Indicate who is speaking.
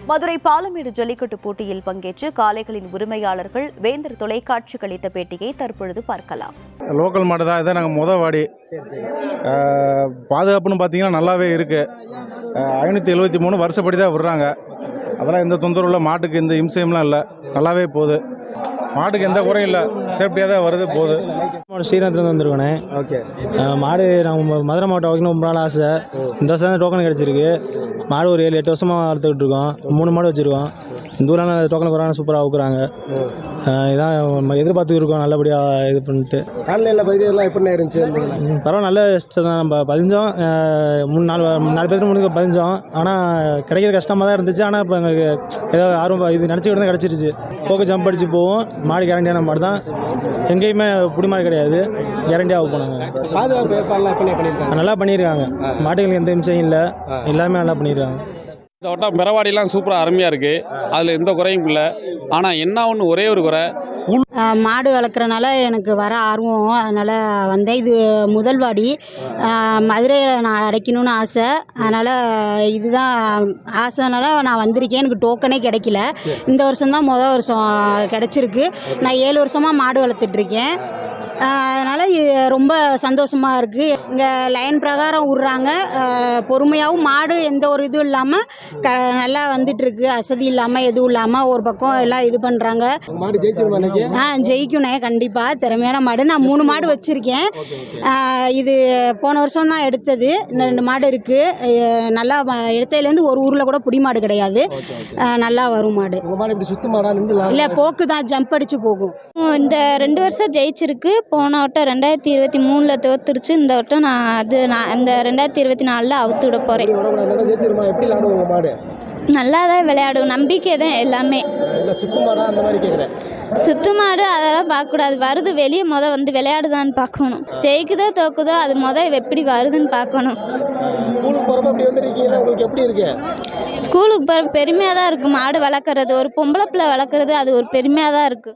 Speaker 1: மதுரை பாலமேடு ஜல்லிக்கட்டு போட்டியில் பங்கேற்று காளைகளின் உரிமையாளர்கள் வேந்தர் தொலைக்காட்சிக்கு அளித்த பேட்டியை தற்பொழுது பார்க்கலாம்.
Speaker 2: லோக்கல் மாடு தான். இதை நாங்கள் வாடி பாதுகாப்புன்னு பார்த்தீங்கன்னா நல்லாவே இருக்குது. 573 வருஷப்படி தான் விடுறாங்க. அதெல்லாம் எந்த தொந்தரவும் இல்லை. மாட்டுக்கு எந்த இம்சையம்லாம் இல்லை. நல்லாவே போகுது. மாட்டுக்கு எந்த குறையும் இல்லை. சேஃப்டியாக தான் வருது போகுது.
Speaker 3: ஸ்ரீரங்கத்துலேருந்து வந்துருக்கோண்ணே.
Speaker 2: ஓகே.
Speaker 3: மாடு நம்ம மதுரை மாவட்டம் வைக்கணும் ரொம்ப நாள் ஆசை. இந்த வருஷம் தான் டோக்கன் கிடச்சிருக்கு. மாடு ஒரு 7-8 வருஷமாக வளர்த்துக்கிட்டு இருக்கோம். 3 மாடு வச்சுருக்கோம். இந்த ஊரில் டோக்கன் குறாங்க, சூப்பராக ஊக்குறாங்க. இதான் நம்ம எதிர்பார்த்து இருக்கோம். நல்லபடியாக இது பண்ணிட்டு
Speaker 4: ஆன்லைனில் பதிவுலாம் எப்படி இருந்துச்சு?
Speaker 3: பரவாயில்ல, நல்ல இஷ்டம் தான். நம்ம பதிஞ்சோம். 4 பேருக்கு முன்னாடி பதிஞ்சோம். ஆனால் கிடைக்கிறது கஷ்டமாக தான் இருந்துச்சு. ஆனால் இப்போ எங்களுக்கு ஏதோ ஆர்வம் இது நினச்சிக்கிட்டு தான் கிடச்சிருச்சு. போக்கு ஜம்ப் அடித்து போவோம். மாடு கேரண்டியான மாடு தான். எங்கேயுமே புடி மாடு கிடையாது. கேரண்டியாக போனாங்க.
Speaker 4: பாதுகாப்பு ஏற்பாடுலாம் எப்படி பண்ணியிருக்காங்க?
Speaker 3: நல்லா பண்ணியிருக்காங்க. மாட்டுகளுக்கு எந்த நிமிஷம் இல்லை. எல்லாமே நல்லா பண்ணியிருக்காங்க.
Speaker 5: இந்த வட்டம் பெறவாடிலாம் சூப்பராக அருமையாக இருக்குது. அதில் எந்த குறையும் இல்லை. ஆனால் என்ன ஒன்று, ஒரே ஒரு குறை,
Speaker 6: மாடு வளர்க்குறனால எனக்கு வர ஆர்வம். அதனால் வந்தேன். இது முதல் வாடி. மதுரையில் நான் அடைக்கணும்னு ஆசை. அதனால் இதுதான் ஆசைனால நான் வந்திருக்கேன். எனக்கு டோக்கனே கிடைக்கல. இந்த வருஷம்தான் வருஷம் கிடச்சிருக்கு. நான் 7 வருஷமாக மாடு வளர்த்துட்ருக்கேன். அதனால் இது ரொம்ப சந்தோஷமாக இருக்குது. இங்கே லைன் பிரகாரம் விட்றாங்க. பொறுமையாகவும் மாடு எந்த ஒரு இதுவும் இல்லாமல் நல்லா வந்துட்டுருக்கு. அசதி இல்லாமல் எதுவும் இல்லாமல் ஒரு பக்கம் எல்லாம் இது பண்ணுறாங்க.
Speaker 4: மாடு ஜெயிச்சிருமா?
Speaker 6: ஜெயிக்கணும் கண்டிப்பாக. திறமையான மாடு. நான் 3 மாடு வச்சுருக்கேன். இது போன வருஷம் தான் எடுத்தது. இன்னும் 2 மாடு இருக்குது. நல்லா எடுத்ததுலேருந்து ஒரு ஊரில் கூட புடி மாடு கிடையாது. நல்லா வரும் மாடு.
Speaker 4: இப்படி சுத்து மாடா?
Speaker 6: இல்லை, போக்கு தான். ஜம்ப் அடித்து போகும்.
Speaker 7: இந்த 2 வருஷம் ஜெயிச்சிருக்கு. போன வட்டம் 2023 தோத்துருச்சு. இந்த வட்டம் நான் இந்த 2024 அவுத்து விட போகிறேன். நல்லா தான் விளையாடும். நம்பிக்கை தான் எல்லாமே. சுத்து மாடு அதெல்லாம் பார்க்கக்கூடாது. வருது வெளியே வந்து விளையாடுதான்னு பார்க்கணும். ஜெயிக்குதோ தோக்குதோ அது எப்படி வருதுன்னு பார்க்கணும். ஸ்கூலுக்கு போகிற பெருமையாக தான் இருக்குது. மாடு வளர்க்குறது, ஒரு பொம்பளை பிள்ளை வளர்க்குறது, அது ஒரு பெருமையாக தான் இருக்குது.